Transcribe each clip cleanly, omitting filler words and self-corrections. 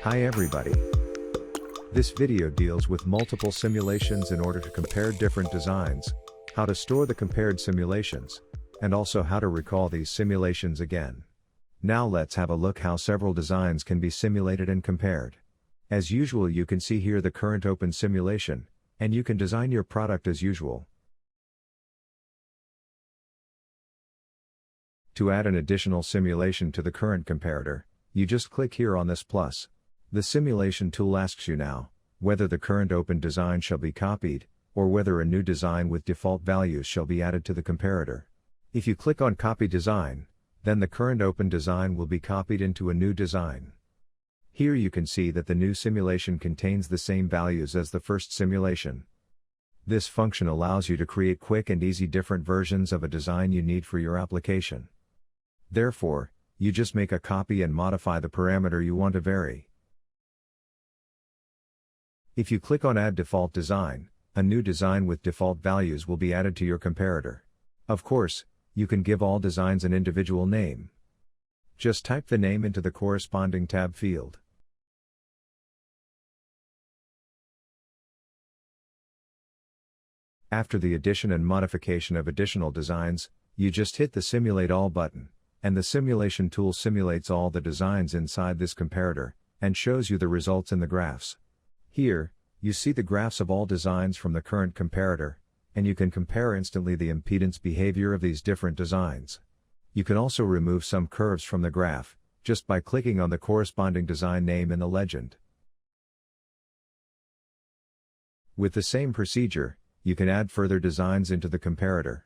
Hi everybody. This video deals with multiple simulations in order to compare different designs, how to store the compared simulations, and also how to recall these simulations again. Now let's have a look how several designs can be simulated and compared. As usual, you can see here the current open simulation, and you can design your product as usual. To add an additional simulation to the current comparator, you just click here on this plus. The simulation tool asks you now whether the current open design shall be copied, or whether a new design with default values shall be added to the comparator. If you click on Copy Design, then the current open design will be copied into a new design. Here you can see that the new simulation contains the same values as the first simulation. This function allows you to create quick and easy different versions of a design you need for your application. Therefore, you just make a copy and modify the parameter you want to vary. If you click on Add Default Design, a new design with default values will be added to your comparator. Of course, you can give all designs an individual name. Just type the name into the corresponding tab field. After the addition and modification of additional designs, you just hit the Simulate All button, and the simulation tool simulates all the designs inside this comparator, and shows you the results in the graphs. Here, you see the graphs of all designs from the current comparator, and you can compare instantly the impedance behavior of these different designs. You can also remove some curves from the graph, just by clicking on the corresponding design name in the legend. With the same procedure, you can add further designs into the comparator.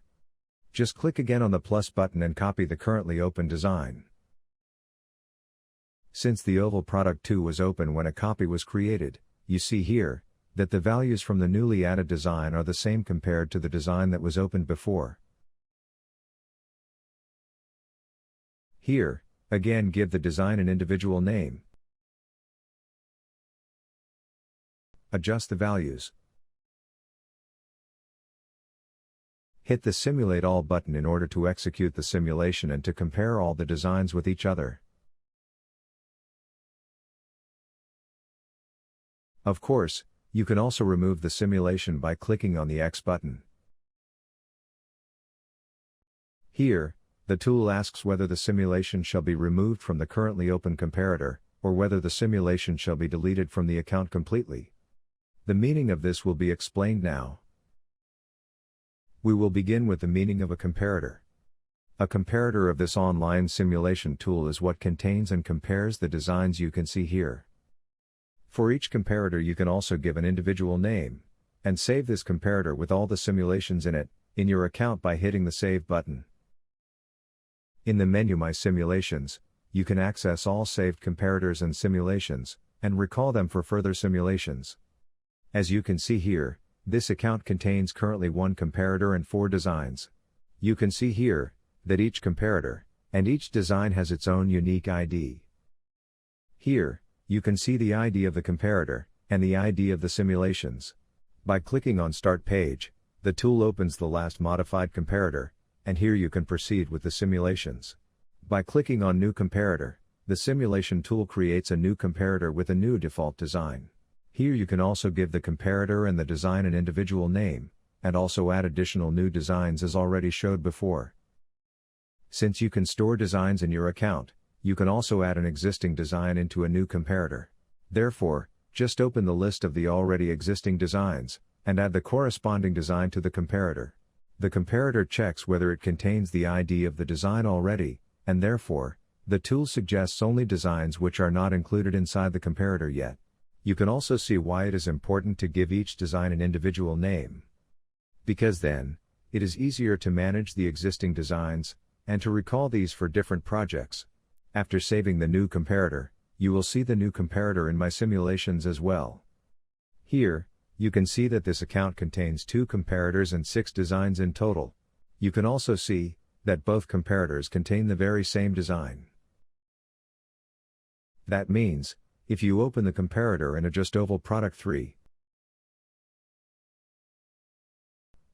Just click again on the plus button and copy the currently open design. Since the oval product 2 was open when a copy was created, you see here that the values from the newly added design are the same compared to the design that was opened before. Here, again, give the design an individual name. Adjust the values. Hit the Simulate All button in order to execute the simulation and to compare all the designs with each other. Of course, you can also remove the simulation by clicking on the X button. Here, the tool asks whether the simulation shall be removed from the currently open comparator, or whether the simulation shall be deleted from the account completely. The meaning of this will be explained now. We will begin with the meaning of a comparator. A comparator of this online simulation tool is what contains and compares the designs you can see here. For each comparator you can also give an individual name, and save this comparator with all the simulations in it, in your account by hitting the Save button. In the menu My Simulations, you can access all saved comparators and simulations, and recall them for further simulations. As you can see here, this account contains currently 1 comparator and 4 designs. You can see here that each comparator and each design has its own unique ID. Here, you can see the ID of the comparator and the ID of the simulations. By clicking on Start Page, the tool opens the last modified comparator, and here you can proceed with the simulations. By clicking on New Comparator, the simulation tool creates a new comparator with a new default design. Here you can also give the comparator and the design an individual name, and also add additional new designs as already showed before. Since you can store designs in your account, you can also add an existing design into a new comparator. Therefore, just open the list of the already existing designs, and add the corresponding design to the comparator. The comparator checks whether it contains the ID of the design already, and therefore, the tool suggests only designs which are not included inside the comparator yet. You can also see why it is important to give each design an individual name. Because then, it is easier to manage the existing designs, and to recall these for different projects. After saving the new comparator, you will see the new comparator in My Simulations as well. Here, you can see that this account contains 2 comparators and 6 designs in total. You can also see that both comparators contain the very same design. That means, if you open the comparator and adjust oval product 3,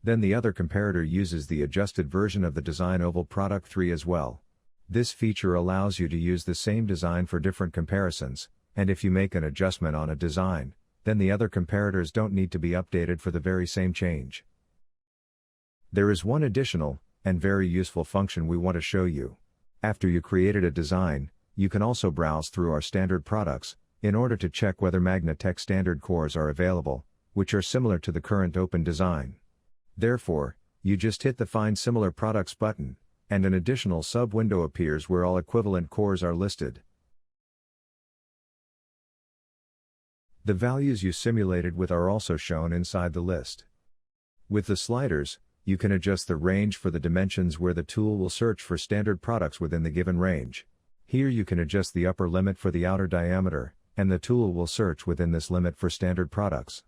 then the other comparator uses the adjusted version of the design oval product 3 as well. This feature allows you to use the same design for different comparisons, and if you make an adjustment on a design, then the other comparators don't need to be updated for the very same change. There is one additional, and very useful function we want to show you. After you created a design, you can also browse through our standard products, in order to check whether MAGNETEC standard cores are available, which are similar to the current open design. Therefore, you just hit the Find Similar Products button, and an additional sub-window appears where all equivalent cores are listed. The values you simulated with are also shown inside the list. With the sliders, you can adjust the range for the dimensions where the tool will search for standard products within the given range. Here you can adjust the upper limit for the outer diameter, and the tool will search within this limit for standard products.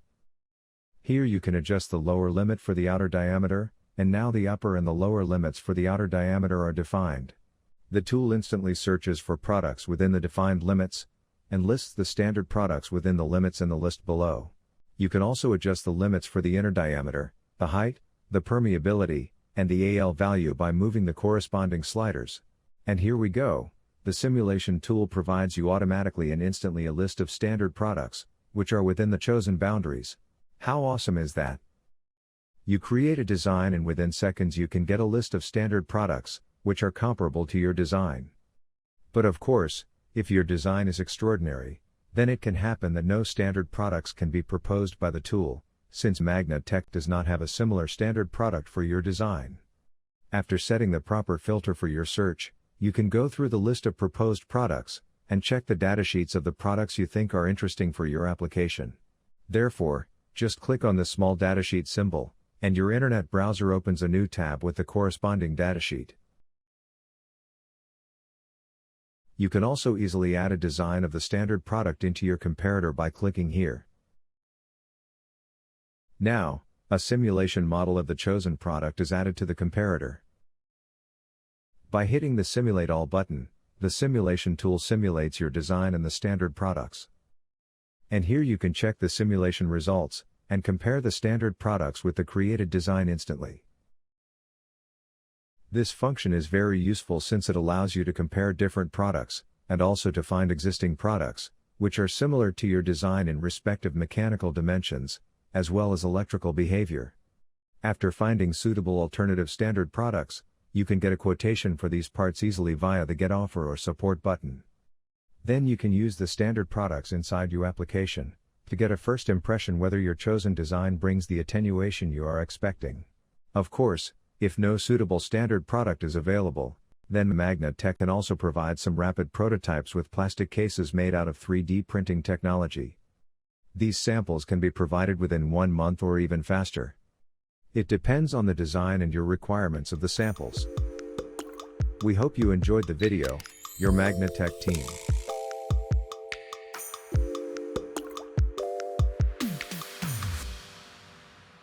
Here you can adjust the lower limit for the outer diameter, and now the upper and the lower limits for the outer diameter are defined. The tool instantly searches for products within the defined limits, and lists the standard products within the limits in the list below. You can also adjust the limits for the inner diameter, the height, the permeability, and the AL value by moving the corresponding sliders. And here we go. The simulation tool provides you automatically and instantly a list of standard products, which are within the chosen boundaries. How awesome is that? You create a design and within seconds you can get a list of standard products, which are comparable to your design. But of course, if your design is extraordinary, then it can happen that no standard products can be proposed by the tool, since MAGNETEC does not have a similar standard product for your design. After setting the proper filter for your search, you can go through the list of proposed products, and check the datasheets of the products you think are interesting for your application. Therefore, just click on the small datasheet symbol, and your internet browser opens a new tab with the corresponding datasheet. You can also easily add a design of the standard product into your comparator by clicking here. Now, a simulation model of the chosen product is added to the comparator. By hitting the Simulate All button, the simulation tool simulates your design and the standard products. And here you can check the simulation results, and compare the standard products with the created design instantly. This function is very useful since it allows you to compare different products, and also to find existing products, which are similar to your design in respective mechanical dimensions, as well as electrical behavior. After finding suitable alternative standard products, you can get a quotation for these parts easily via the Get Offer or Support button. Then you can use the standard products inside your application, to get a first impression whether your chosen design brings the attenuation you are expecting. Of course, if no suitable standard product is available, then MAGNETEC can also provide some rapid prototypes with plastic cases made out of 3D printing technology. These samples can be provided within 1 month or even faster. It depends on the design and your requirements of the samples. We hope you enjoyed the video. Your MAGNETEC team.